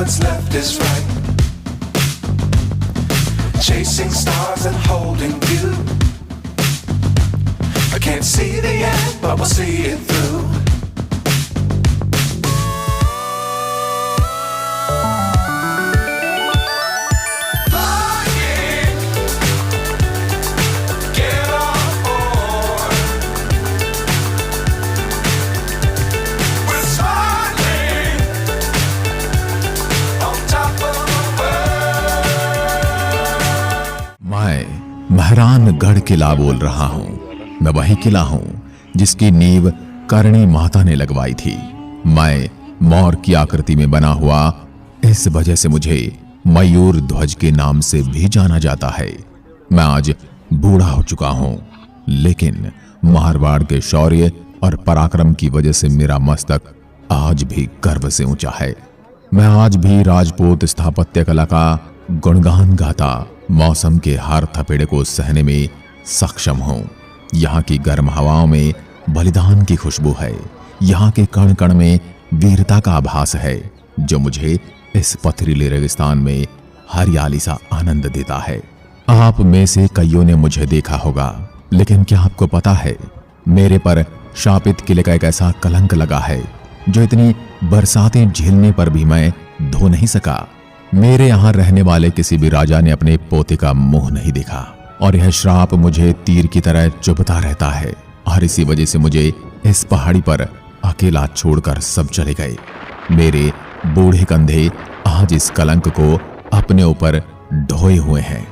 what's left is right. Chasing stars and holding you. I can't see the end, but we'll see it through. Mehrangarh किला बोल रहा हूँ। मैं वही किला हूँ जिसकी नींव करणी माता ने लगवाई थी। मैं मोर की आकृति में बना हुआ, इस वजह से मुझे मयूर ध्वज के नाम से भी जाना जाता है। मैं आज बूढ़ा हो चुका हूँ, लेकिन मारवाड़ के शौर्य और पराक्रम की वजह से मेरा मस्तक आज भी गर्व से ऊंचा है। मैं आज भी राजपूत स्थापत्य कला का गुणगान गाता मौसम के हर थपेड़े को सहने में सक्षम हूं। यहाँ की गर्म हवाओं में बलिदान की खुशबू है। यहाँ के कण कण में वीरता का आभास है, जो मुझे इस पथरीले रेगिस्तान में हरियाली सा आनंद देता है। आप में से कईयों ने मुझे देखा होगा, लेकिन क्या आपको पता है मेरे पर शापित किले का एक ऐसा कलंक लगा है जो इतनी बरसातें झेलने पर भी मैं धो नहीं सका। मेरे यहाँ रहने वाले किसी भी राजा ने अपने पोते का मुंह नहीं देखा, और यह श्राप मुझे तीर की तरह चुभता रहता है। और इसी वजह से मुझे इस पहाड़ी पर अकेला छोड़कर सब चले गए। मेरे बूढ़े कंधे आज इस कलंक को अपने ऊपर ढोए हुए हैं।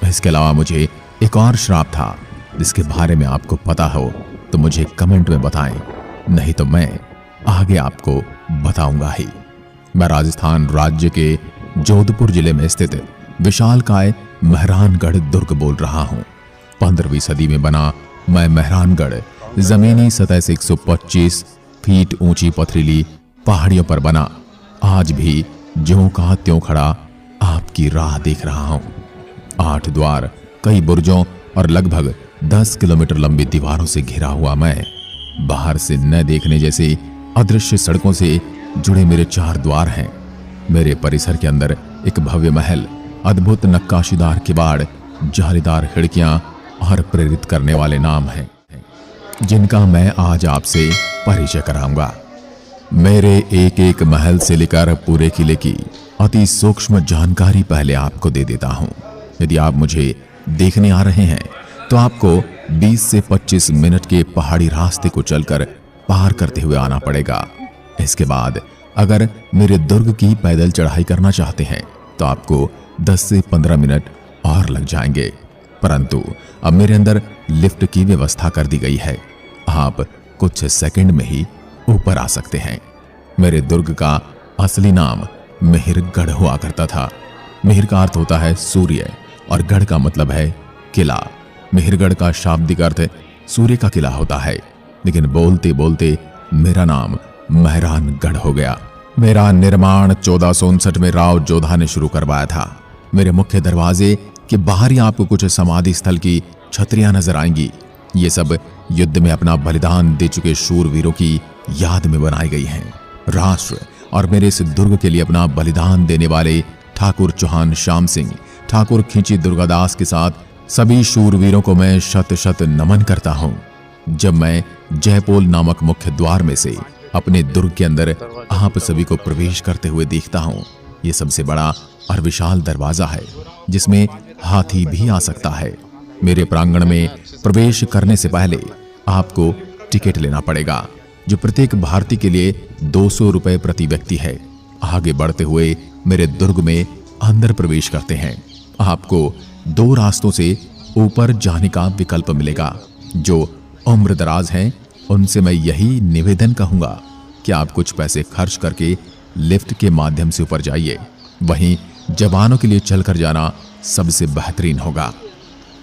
इसके अलावा मुझे एक और श्राप था, जिसके बारे में आपको पता हो तो मुझे कमेंट में बताएं, नहीं तो मैं आगे आपको बताऊंगा ही। मैं राजस्थान राज्य के जोधपुर जिले में स्थित विशालकाय मेहरानगढ़ दुर्ग बोल रहा हूँ। 15वीं सदी में बना मैं मेहरानगढ़ जमीनी सतह से 125 फीट ऊंची पथरीली पहाड़ियों पर बना आज भी ज्यों का त्यों खड़ा आपकी राह देख रहा हूँ। 8 द्वार, कई बुर्जों और लगभग 10 किलोमीटर लंबी दीवारों से घिरा हुआ मैं, बाहर से न देखने जैसे अदृश्य सड़कों से जुड़े मेरे 4 द्वार हैं। मेरे परिसर के अंदर एक भव्य महल, अद्भुत नक्काशीदार किवाड़, जालीदार खिड़कियां और प्रेरित करने वाले नाम हैं, जिनका मैं आज आपसे परिचय कराऊंगा। मेरे एक एक महल से लेकर पूरे किले की अति सूक्ष्म जानकारी पहले आपको दे देता हूं। यदि आप मुझे देखने आ रहे हैं तो आपको 20 से 25 मिनट के पहाड़ी रास्ते को चलकर पार करते हुए आना पड़ेगा। इसके बाद अगर मेरे दुर्ग की पैदल चढ़ाई करना चाहते हैं तो आपको 10 से 15 मिनट और लग जाएंगे, परंतु अब मेरे अंदर लिफ्ट की व्यवस्था कर दी गई है। आप कुछ सेकंड में ही ऊपर आ सकते हैं। मेरे दुर्ग का असली नाम मेहरगढ़ हुआ करता था। मेहर का अर्थ होता है सूर्य और गढ़ का मतलब है किला। मेहरगढ़ का शाब्दिक अर्थ सूर्य का किला होता है, लेकिन बोलते बोलते मेरा नाम मेहरानगढ़ हो गया। मेरा निर्माण 1459 में राव जोधा ने शुरू करवाया था। मेरे मुख्य दरवाजे के बाहर ही आपको कुछ समाधि स्थल की छतरियां नजर आएंगी। ये सब युद्ध में अपना बलिदान दे चुके शूरवीरों की याद में बनाई गई हैं। राष्ट्र और मेरे इस दुर्ग के लिए अपना बलिदान देने वाले ठाकुर चौहान श्याम सिंह, ठाकुर खींची दुर्गादास के साथ सभी शूरवीरों को मैं शत शत नमन करता हूँ। जब मैं जयपोल नामक मुख्य द्वार में से अपने दुर्ग के अंदर आप सभी को प्रवेश करते हुए देखता हूँ, ये सबसे बड़ा और विशाल दरवाजा है, जिसमें हाथी भी आ सकता है। मेरे प्रांगण में प्रवेश करने से पहले आपको टिकट लेना पड़ेगा, जो प्रत्येक भारतीय के लिए 200 रुपए प्रति व्यक्ति है। आगे बढ़ते हुए मेरे दुर्ग में अंदर प्रवेश करते हैं। आपको 2 रास्तों से ऊपर जाने का विकल्प मिलेगा। जो उम्रदराज हैं उनसे मैं यही निवेदन कहूंगा कि आप कुछ पैसे खर्च करके लिफ्ट के माध्यम से ऊपर जाइए। वहीं जवानों के लिए चलकर जाना सबसे बेहतरीन होगा।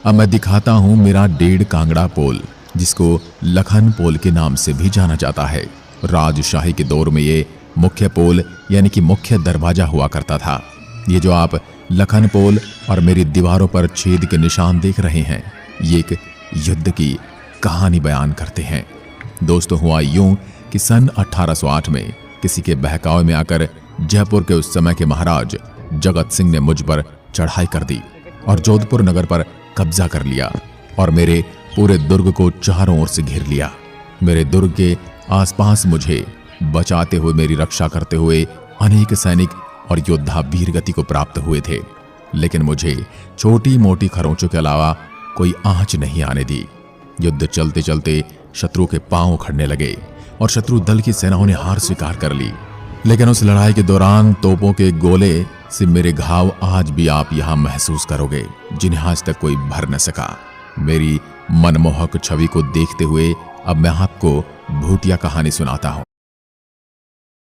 अब मैं दिखाता हूं मेरा 1.5 कांगड़ा पोल, जिसको लखन पोल के नाम से भी जाना जाता है। राजशाही के दौर में ये मुख्य पोल यानी कि मुख्य दरवाजा हुआ करता था। ये जो आप लखन पोल और मेरी दीवारों पर छेद के निशान देख रहे हैं, ये एक युद्ध की कहानी बयान करते हैं। दोस्तों, हुआ यूं कि सन 1808 में किसी के बहकावे में आकर जयपुर के उस समय के महाराज जगत सिंह ने मुझ पर चढ़ाई कर दी और जोधपुर नगर पर कब्जा कर लिया और मेरे पूरे दुर्ग को चारों ओर से घेर लिया। मेरे दुर्ग के आसपास मुझे बचाते हुए, मेरी रक्षा करते हुए अनेक सैनिक और योद्धा वीरगति को प्राप्त हुए थे, लेकिन मुझे छोटी मोटी खरोंचों के अलावा कोई आंच नहीं आने दी। युद्ध चलते चलते शत्रु के पांव उखड़ने लगे और शत्रु दल की सेनाओं ने हार स्वीकार कर ली। लेकिन उस लड़ाई के दौरान तोपों के गोले से मेरे घाव आज भी आप यहां महसूस करोगे, जिन्हें आज तक कोई भर न सका। मेरी मनमोहक छवि को देखते हुए अब मैं आपको भूतिया कहानी सुनाता हूं।